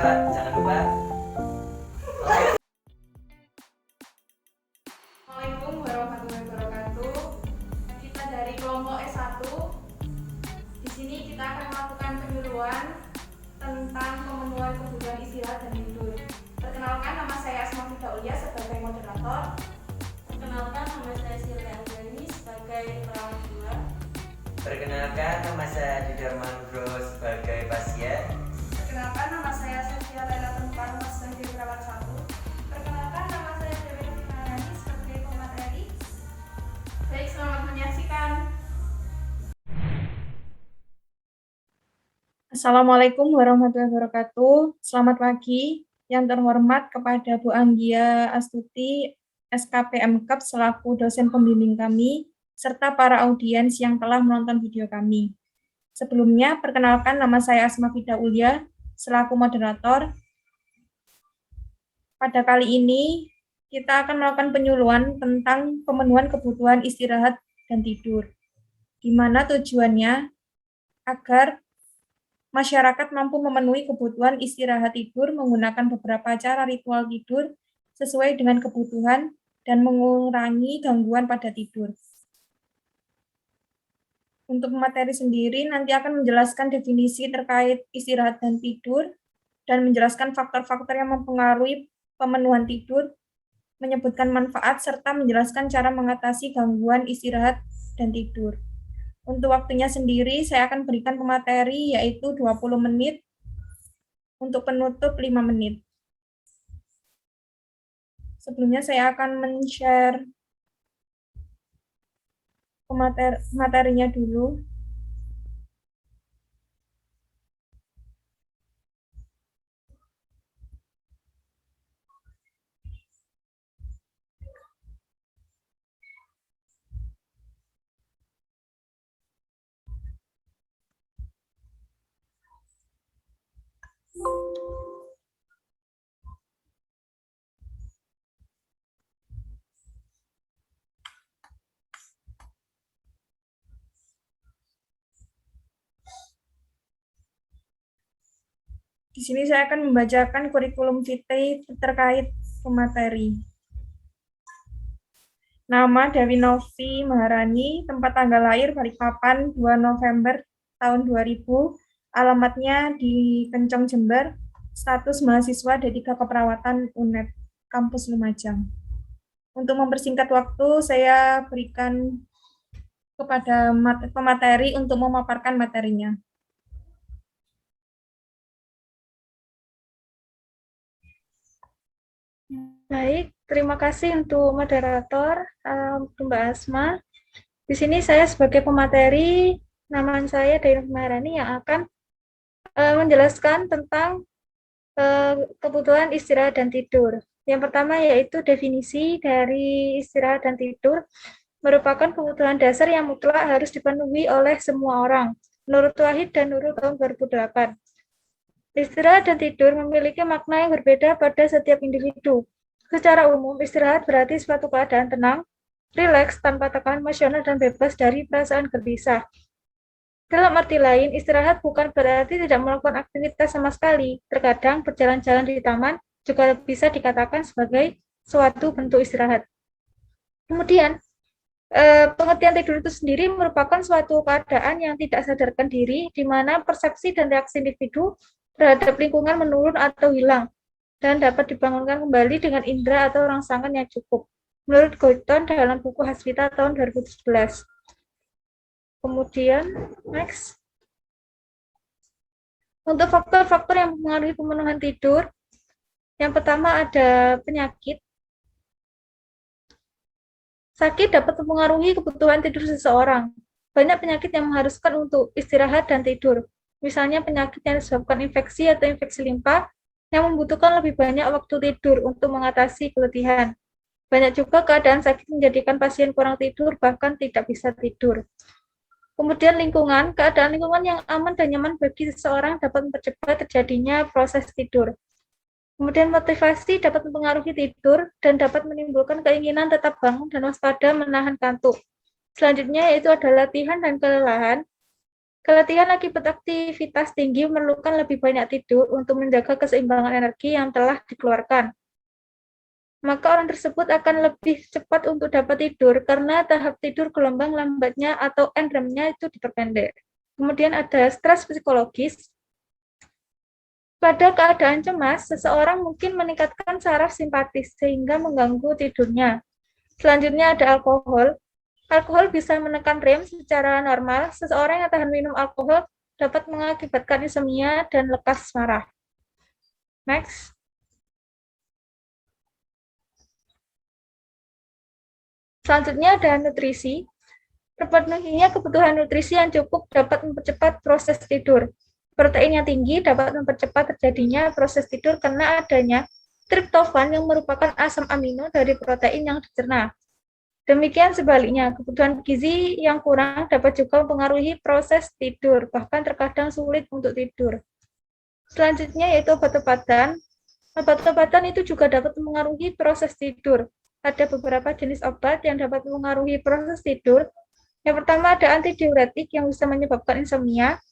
jangan lupa. Assalamualaikum warahmatullahi wabarakatuh. Kita dari kelompok S1. Di sini kita akan melakukan penyuluhan tentang pemenuhan kebutuhan istirahat dan tidur. Perkenalkan, nama saya Asma Fida Ulia sebagai moderator. Perkenalkan, nama saya Silvia Anggani sebagai perawat jiwa. Perkenalkan, nama saya Didarman Bro sebagai pasien. Perkenalkan, nama saya Sofia Laila Tenupan sebagai perawat 1. Perkenalkan, nama saya Dewi Nurani sebagai pemateri. Baik, selamat menyaksikan. Assalamualaikum warahmatullahi wabarakatuh. Selamat pagi. Yang terhormat kepada Bu Anggia Astuti, SKP MKEP selaku dosen pembimbing kami, serta para audiens yang telah menonton video kami. Sebelumnya, perkenalkan nama saya Asma Fida Ulia, selaku moderator. Pada kali ini, kita akan melakukan penyuluhan tentang pemenuhan kebutuhan istirahat dan tidur, di mana tujuannya agar masyarakat mampu memenuhi kebutuhan istirahat tidur menggunakan beberapa cara ritual tidur sesuai dengan kebutuhan dan mengurangi gangguan pada tidur. Untuk materi sendiri nanti akan menjelaskan definisi terkait istirahat dan tidur dan menjelaskan faktor-faktor yang mempengaruhi pemenuhan tidur, menyebutkan manfaat serta menjelaskan cara mengatasi gangguan istirahat dan tidur. Untuk waktunya sendiri, saya akan berikan pemateri yaitu 20 menit, untuk penutup 5 menit. Sebelumnya saya akan men-share materinya dulu. Di sini saya akan membacakan kurikulum vitae terkait pemateri. Nama Dewi Novi Maharani, tempat tanggal lahir Balikpapan 2 November tahun 2000, alamatnya di Kencong, Jember, status mahasiswa D3 Keperawatan UNED, Kampus Lumajang. Untuk mempersingkat waktu, saya berikan kepada pemateri untuk memaparkan materinya. Baik, terima kasih untuk moderator, Mbak Asma. Di sini saya sebagai pemateri, nama saya Dewi Maharani yang akan menjelaskan tentang kebutuhan istirahat dan tidur. Yang pertama yaitu definisi dari istirahat dan tidur merupakan kebutuhan dasar yang mutlak harus dipenuhi oleh semua orang, menurut Wahid dan Nurul tahun 2008. Istirahat dan tidur memiliki makna yang berbeda pada setiap individu. Secara umum, istirahat berarti suatu keadaan tenang, rileks, tanpa tekanan emosional, dan bebas dari perasaan gelisah. Dalam arti lain, istirahat bukan berarti tidak melakukan aktivitas sama sekali. Terkadang berjalan-jalan di taman juga bisa dikatakan sebagai suatu bentuk istirahat. Kemudian, pengertian tidur itu sendiri merupakan suatu keadaan yang tidak sadarkan diri, di mana persepsi dan reaksi individu terhadap lingkungan menurun atau hilang, dan dapat dibangunkan kembali dengan indera atau rangsangan yang cukup. Menurut Goiton dalam buku Hasvita tahun 2011. Kemudian, next. Untuk faktor-faktor yang mempengaruhi pemenuhan tidur, yang pertama ada penyakit. Sakit dapat mempengaruhi kebutuhan tidur seseorang. Banyak penyakit yang mengharuskan untuk istirahat dan tidur. Misalnya penyakit yang disebabkan infeksi atau infeksi limpa yang membutuhkan lebih banyak waktu tidur untuk mengatasi keletihan. Banyak juga keadaan sakit menjadikan pasien kurang tidur, bahkan tidak bisa tidur. Kemudian lingkungan, keadaan lingkungan yang aman dan nyaman bagi seseorang dapat mempercepat terjadinya proses tidur. Kemudian motivasi dapat mempengaruhi tidur dan dapat menimbulkan keinginan tetap bangun dan waspada menahan kantuk. Selanjutnya yaitu ada latihan dan kelelahan. Keletihan akibat aktivitas tinggi memerlukan lebih banyak tidur untuk menjaga keseimbangan energi yang telah dikeluarkan. Maka orang tersebut akan lebih cepat untuk dapat tidur karena tahap tidur gelombang lambatnya atau NREM-nya itu diperpendek. Kemudian ada stres psikologis. Pada keadaan cemas, seseorang mungkin meningkatkan saraf simpatis sehingga mengganggu tidurnya. Selanjutnya ada alkohol. Alkohol bisa menekan rem secara normal. Seseorang yang tahan minum alkohol dapat mengakibatkan insomnia dan lekas marah. Next. Selanjutnya ada nutrisi. Terpenuhinya kebutuhan nutrisi yang cukup dapat mempercepat proses tidur. Protein yang tinggi dapat mempercepat terjadinya proses tidur karena adanya triptofan yang merupakan asam amino dari protein yang dicerna. Demikian sebaliknya, kebutuhan gizi yang kurang dapat juga mempengaruhi proses tidur, bahkan terkadang sulit untuk tidur. Selanjutnya yaitu obat-obatan. Obat-obatan itu juga dapat mempengaruhi proses tidur. Ada beberapa jenis obat yang dapat mempengaruhi proses tidur. Yang pertama ada antidiuretik yang bisa menyebabkan insomnia.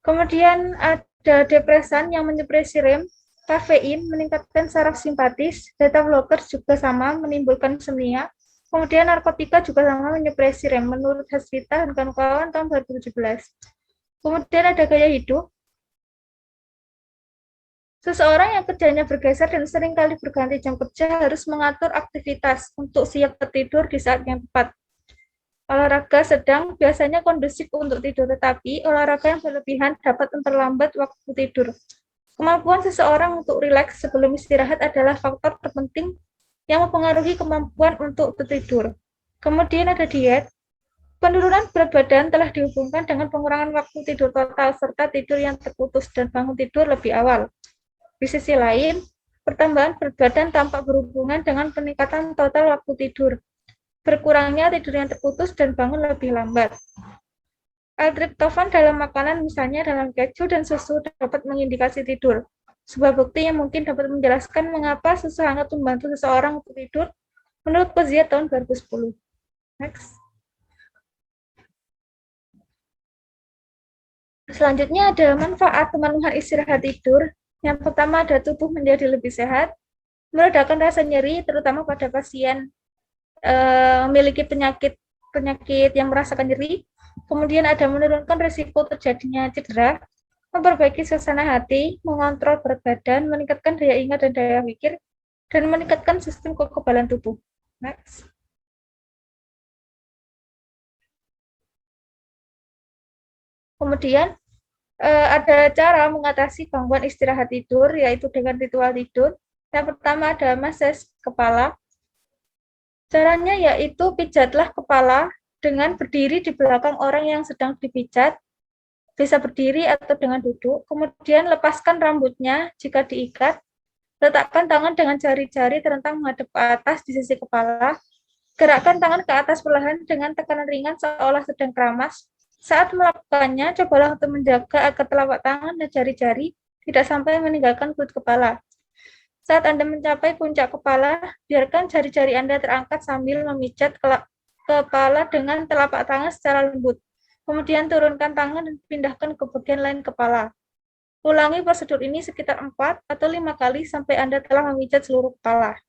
Kemudian ada depresan yang menyepresi rem. Kafein meningkatkan saraf simpatis. Beta blockers juga sama menimbulkan insomnia. Kemudian narkotika juga sama menyepresi rem menurut Hasrita dan kawan-kawan tahun 2017. Kemudian ada gaya hidup. Seseorang yang kerjanya bergeser dan seringkali berganti jam kerja harus mengatur aktivitas untuk siap tertidur di saat yang tepat. Olahraga sedang biasanya kondusif untuk tidur, tetapi olahraga yang berlebihan dapat memperlambat waktu tidur. Kemampuan seseorang untuk rileks sebelum istirahat adalah faktor terpenting yang mempengaruhi kemampuan untuk tertidur. Kemudian ada diet. Penurunan berat badan telah dihubungkan dengan pengurangan waktu tidur total serta tidur yang terputus dan bangun tidur lebih awal. Di sisi lain, pertambahan berat badan tampak berhubungan dengan peningkatan total waktu tidur. Berkurangnya tidur yang terputus dan bangun lebih lambat. L-tryptophan dalam makanan, misalnya dalam keju dan susu, dapat mengindikasi tidur. Sebuah bukti yang mungkin dapat menjelaskan mengapa susu hangat membantu seseorang untuk tidur menurut Kozia tahun 2010. Next. Selanjutnya ada manfaat pemenuhan istirahat tidur. Yang pertama ada tubuh menjadi lebih sehat, meredakan rasa nyeri terutama pada pasien memiliki penyakit yang merasakan nyeri. Kemudian ada menurunkan risiko terjadinya cedera, memperbaiki suasana hati, mengontrol berat badan, meningkatkan daya ingat dan daya pikir, dan meningkatkan sistem kekebalan tubuh. Next. Kemudian ada cara mengatasi gangguan istirahat tidur, yaitu dengan ritual tidur. Yang pertama ada massage kepala. Caranya yaitu pijatlah kepala dengan berdiri di belakang orang yang sedang dipijat, bisa berdiri atau dengan duduk, kemudian lepaskan rambutnya jika diikat, letakkan tangan dengan jari-jari terentang menghadap ke atas di sisi kepala, gerakkan tangan ke atas perlahan dengan tekanan ringan seolah sedang keramas. Saat melakukannya, cobalah untuk menjaga agar telapak tangan dan jari-jari tidak sampai meninggalkan kulit kepala. Saat Anda mencapai puncak kepala, biarkan jari-jari Anda terangkat sambil memijat kepala dengan telapak tangan secara lembut. Kemudian turunkan tangan dan pindahkan ke bagian lain kepala. Ulangi prosedur ini sekitar 4 atau 5 kali sampai Anda telah memijat seluruh kepala.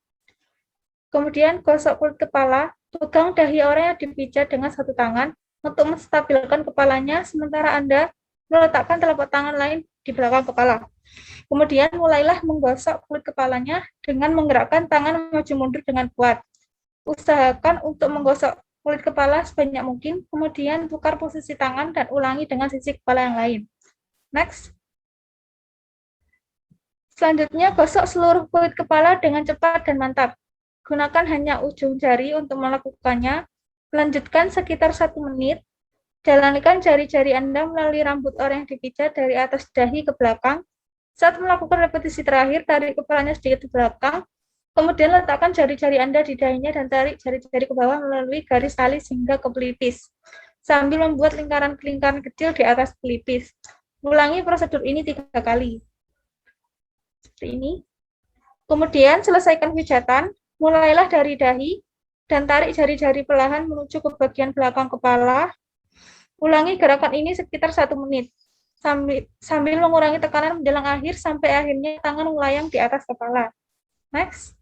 Kemudian gosok kulit kepala, pegang dahi orang yang dipijat dengan satu tangan untuk menstabilkan kepalanya, sementara Anda meletakkan telapak tangan lain di belakang kepala. Kemudian mulailah menggosok kulit kepalanya dengan menggerakkan tangan maju mundur dengan kuat. Usahakan untuk menggosok kulit kepala sebanyak mungkin, kemudian tukar posisi tangan dan ulangi dengan sisi kepala yang lain. Next. Selanjutnya, gosok seluruh kulit kepala dengan cepat dan mantap. Gunakan hanya ujung jari untuk melakukannya. Lanjutkan sekitar 1 menit. Jalankan jari-jari Anda melalui rambut orang yang dipijat dari atas dahi ke belakang. Saat melakukan repetisi terakhir, tarik kepalanya sedikit ke belakang. Kemudian letakkan jari-jari Anda di dahinya dan tarik jari-jari ke bawah melalui garis tali hingga ke pelipis, sambil membuat lingkaran-lingkaran kecil di atas pelipis. Ulangi prosedur ini 3 kali. Seperti ini. Kemudian selesaikan pijatan, mulailah dari dahi, dan tarik jari-jari perlahan menuju ke bagian belakang kepala. Ulangi gerakan ini sekitar 1 menit, sambil mengurangi tekanan menjelang akhir sampai akhirnya tangan melayang di atas kepala. Next.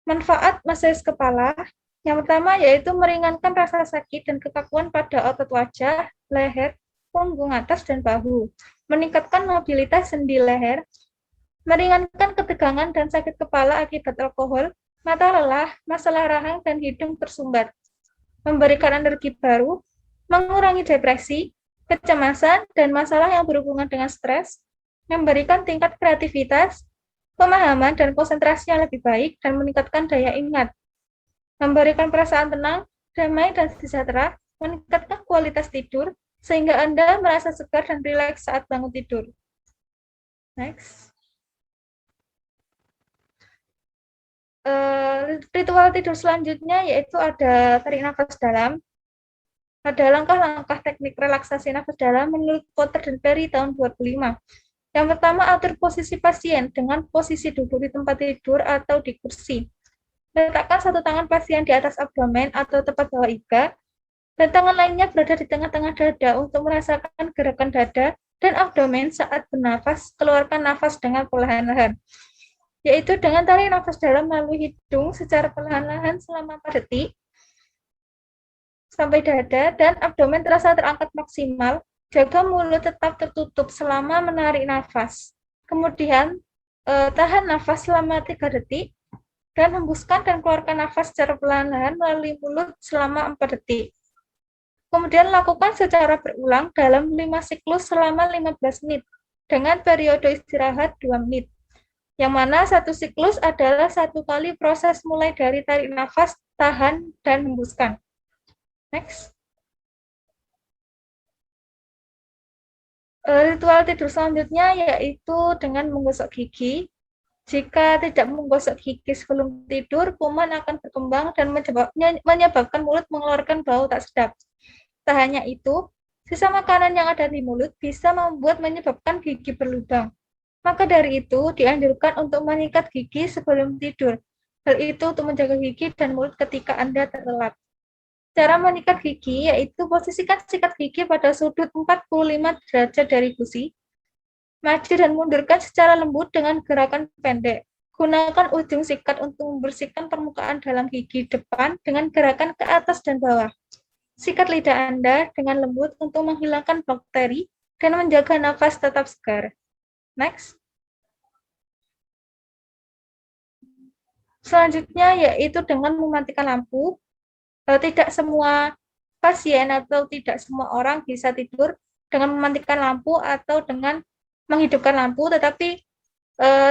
Manfaat massage kepala. Yang pertama yaitu meringankan rasa sakit dan kekakuan pada otot wajah, leher, punggung atas, dan bahu. Meningkatkan mobilitas sendi leher, meringankan ketegangan dan sakit kepala akibat alkohol, mata lelah, masalah rahang, dan hidung tersumbat. Memberikan energi baru, mengurangi depresi, kecemasan, dan masalah yang berhubungan dengan stres, memberikan tingkat kreativitas, pemahaman dan konsentrasi yang lebih baik, dan meningkatkan daya ingat. Memberikan perasaan tenang, damai, dan sejahtera, meningkatkan kualitas tidur, sehingga Anda merasa segar dan rileks saat bangun tidur. Next. Ritual tidur selanjutnya yaitu ada tarik nafas dalam. Ada langkah-langkah teknik relaksasi nafas dalam menurut Potter dan Perry tahun 2005. Yang pertama, atur posisi pasien dengan posisi duduk di tempat tidur atau di kursi. Letakkan satu tangan pasien di atas abdomen atau tepat bawah iga, dan tangan lainnya berada di tengah-tengah dada untuk merasakan gerakan dada dan abdomen saat bernafas. Keluarkan nafas dengan perlahan-lahan, yaitu dengan tarik nafas dalam melalui hidung secara perlahan-lahan selama 4 detik, sampai dada dan abdomen terasa terangkat maksimal. Jaga mulut tetap tertutup selama menarik nafas. Kemudian, tahan nafas selama 3 detik, dan hembuskan dan keluarkan nafas secara perlahan-lahan melalui mulut selama 4 detik. Kemudian lakukan secara berulang dalam 5 siklus selama 15 menit, dengan periode istirahat 2 menit. Yang mana satu siklus adalah 1 kali proses mulai dari tarik nafas, tahan, dan hembuskan. Next. Ritual tidur selanjutnya yaitu dengan menggosok gigi. Jika tidak menggosok gigi sebelum tidur, kuman akan berkembang dan menyebabkan mulut mengeluarkan bau tak sedap. Tak hanya itu, sisa makanan yang ada di mulut bisa menyebabkan gigi berlubang. Maka dari itu, dianjurkan untuk menyikat gigi sebelum tidur. Hal itu untuk menjaga gigi dan mulut ketika Anda terlelap. Cara menyikat gigi yaitu posisikan sikat gigi pada sudut 45 derajat dari gusi. Maju dan mundurkan secara lembut dengan gerakan pendek. Gunakan ujung sikat untuk membersihkan permukaan dalam gigi depan dengan gerakan ke atas dan bawah. Sikat lidah Anda dengan lembut untuk menghilangkan bakteri dan menjaga nafas tetap segar. Next. Selanjutnya yaitu dengan mematikan lampu. Tidak semua pasien atau tidak semua orang bisa tidur dengan mematikan lampu atau dengan menghidupkan lampu, tetapi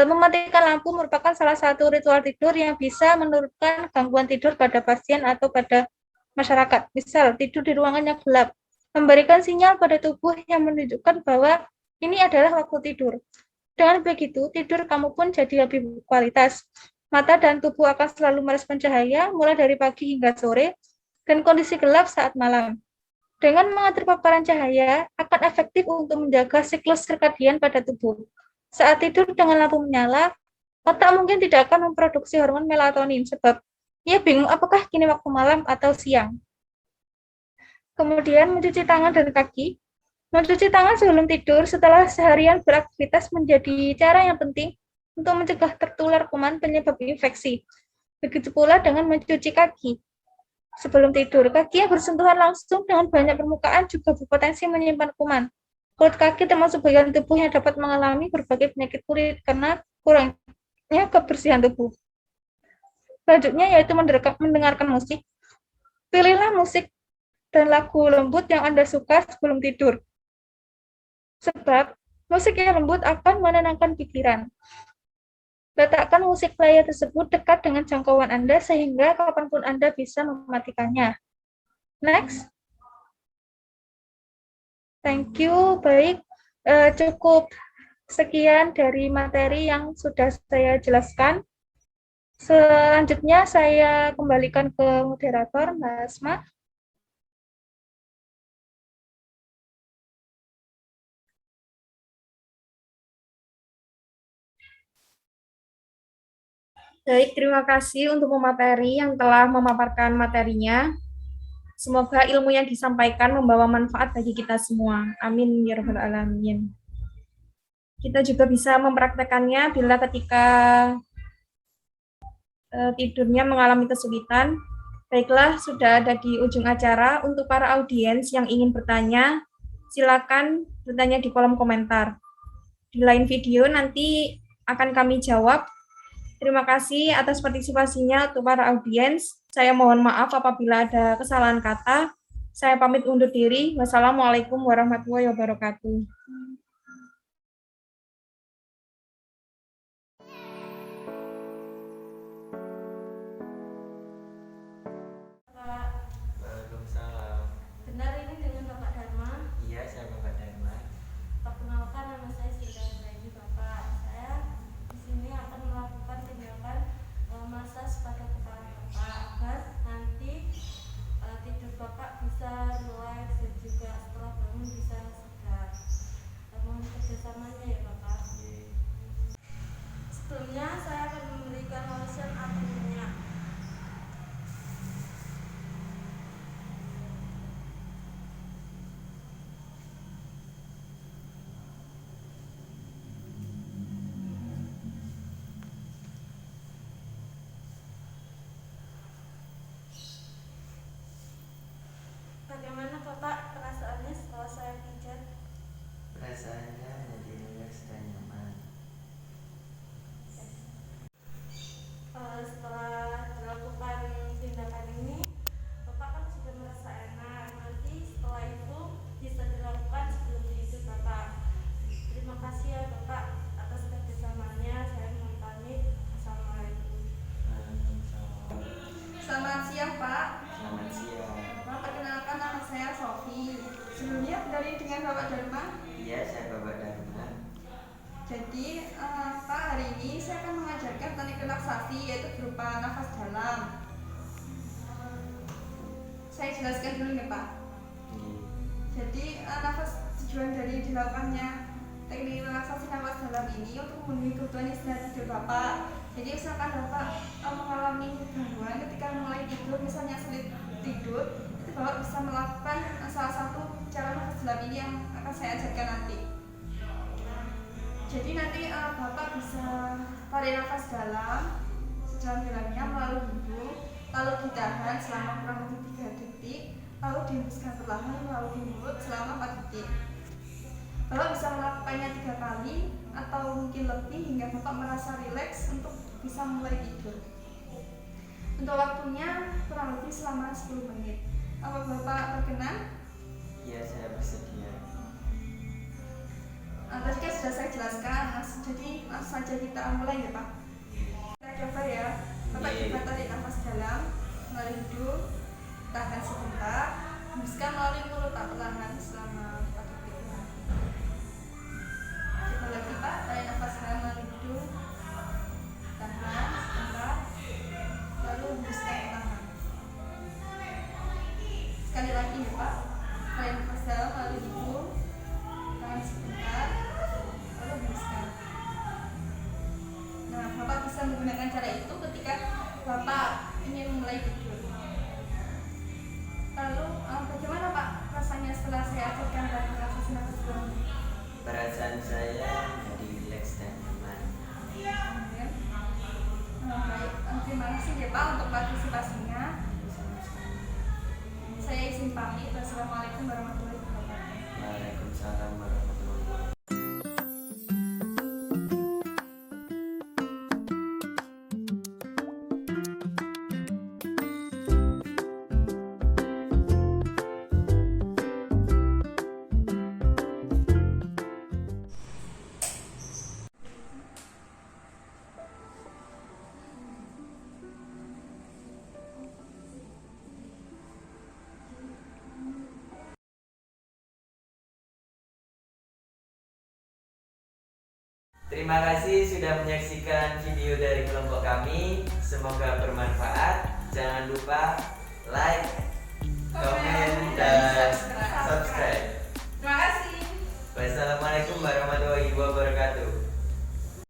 mematikan lampu merupakan salah satu ritual tidur yang bisa menurunkan gangguan tidur pada pasien atau pada masyarakat. Misal, tidur di ruangan yang gelap, memberikan sinyal pada tubuh yang menunjukkan bahwa ini adalah waktu tidur. Dengan begitu, tidur kamu pun jadi lebih berkualitas. Mata dan tubuh akan selalu merespon cahaya, mulai dari pagi hingga sore, dan kondisi gelap saat malam. Dengan mengatur paparan cahaya, akan efektif untuk menjaga siklus sirkadian pada tubuh. Saat tidur dengan lampu menyala, otak mungkin tidak akan memproduksi hormon melatonin, sebab ia bingung apakah kini waktu malam atau siang. Kemudian mencuci tangan dan kaki. Mencuci tangan sebelum tidur setelah seharian beraktivitas menjadi cara yang penting untuk mencegah tertular kuman penyebab infeksi. Begitu pula dengan mencuci kaki. Sebelum tidur, kaki yang bersentuhan langsung dengan banyak permukaan juga berpotensi menyimpan kuman. Kulit kaki termasuk bagian tubuh yang dapat mengalami berbagai penyakit kulit karena kurangnya kebersihan tubuh. Selanjutnya yaitu mendengarkan musik. Pilihlah musik dan lagu lembut yang Anda suka sebelum tidur. Sebab musik yang lembut akan menenangkan pikiran. Letakkan musik player tersebut dekat dengan jangkauan Anda sehingga kapanpun Anda bisa mematikannya. Next. Thank you. Baik, cukup sekian dari materi yang sudah saya jelaskan. Selanjutnya saya kembalikan ke moderator, Mbak Asma. Baik, terima kasih untuk pemateri yang telah memaparkan materinya. Semoga ilmu yang disampaikan membawa manfaat bagi kita semua. Amin ya rabbal alamin. Kita juga bisa mempraktekannya bila ketika tidurnya mengalami kesulitan. Baiklah, sudah ada di ujung acara. Untuk para audiens yang ingin bertanya, silakan bertanya di kolom komentar. Di lain video nanti akan kami jawab. Terima kasih atas partisipasinya untuk para audiens. Saya mohon maaf apabila ada kesalahan kata. Saya pamit undur diri. Wassalamualaikum warahmatullahi wabarakatuh. Pak, Waalaikumsalam. benar ini dengan Bapak Dharma? Iya, saya Bapak Dharma. Perkenalkan, nama saya Siti Anggraini, Bapak. Saya di sini akan melakukan tindakan masas pada kepala Bapak agar nanti tidur Bapak bisa relax dan juga setelah bangun bisa segar. Mohon kerjasamanya ya Bapak. Iya. Sebelumnya saya akan memberikan lotion anti minyak. Bagaimana Bapak perasaannya setelah saya pijat? Perasaannya menjadi rileks dan nyaman. Setelah dilakukan tindakan ini, Bapak kan sudah merasa enak. Nanti setelah itu bisa dilakukan sebelum tidur Bapak. Terima kasih ya Bapak atas kerjasamanya. Saya mohon pamit. Assalamualaikum. Waalaikumsalam. Selamat siang Pak. Selamat siang. Bapak, perkenalkan nama saya Sofi. Sebelumnya dari dengan Bapak Dharma. Iya, saya Bapak Dharma. Jadi Pak, hari ini saya akan mengajarkan teknik relaksasi yaitu berupa nafas dalam. Saya jelaskan dulu nih Pak. Iya. Jadi tujuan dari dilakukannya teknik relaksasi nafas dalam ini untuk memenuhi kebutuhan istirahat tidur Bapak. Jadi misalkan Bapak mengalami gangguan ketika mulai tidur, misalnya sulit tidur, itu Bapak bisa melakukan salah satu cara nafas dalam ini yang akan saya ajarkan nanti. Jadi nanti Bapak bisa tarik nafas dalam sedalam-dalamnya melalui hidung, lalu ditahan selama kurang lebih 3 detik, lalu dihembuskan perlahan melalui mulut selama 4 detik. Bapak bisa melakukannya 3 kali atau mungkin lebih hingga Bapak merasa rileks untuk bisa mulai tidur. Untuk waktunya kurang lebih selama 10 menit. Apa Bapak berkenan? Iya, saya bersedia. Tadi kan sudah saya jelaskan, jadi langsung saja kita mulai ya Pak. Kita coba ya. Bapak Iya. coba tarik nafas dalam melalui hidung, tahan sebentar, hembuskan melalui mulut tak perlahan selama 4 detik. Coba lagi Pak, tarik nafas dalam melalui hidung, tahan sebentar, lalu hembuskan perlahan. Sekali lagi ya Pak, tarik nafas dalam melalui hidung, tahan sebentar, lalu hembuskan. Nah, Bapak bisa menggunakan cara itu ketika Bapak ingin memulai tidur. Lalu bagaimana Pak rasanya setelah saya ajarkan dari relaksasi nafas dalam? Perasaan saya menjadi rileks dan nyaman. Amin. Baik, terima kasih ya Pak untuk partisipasinya. Sama-sama. Saya izin pamit. Wassalamualaikum warahmatullahi wabarakatuh. Waalaikumsalam warahmatullahi wabarakatuh. Terima kasih sudah menyaksikan video dari kelompok kami. Semoga bermanfaat. Jangan lupa like, komen, dan subscribe. Terima kasih. Wassalamualaikum warahmatullahi wabarakatuh.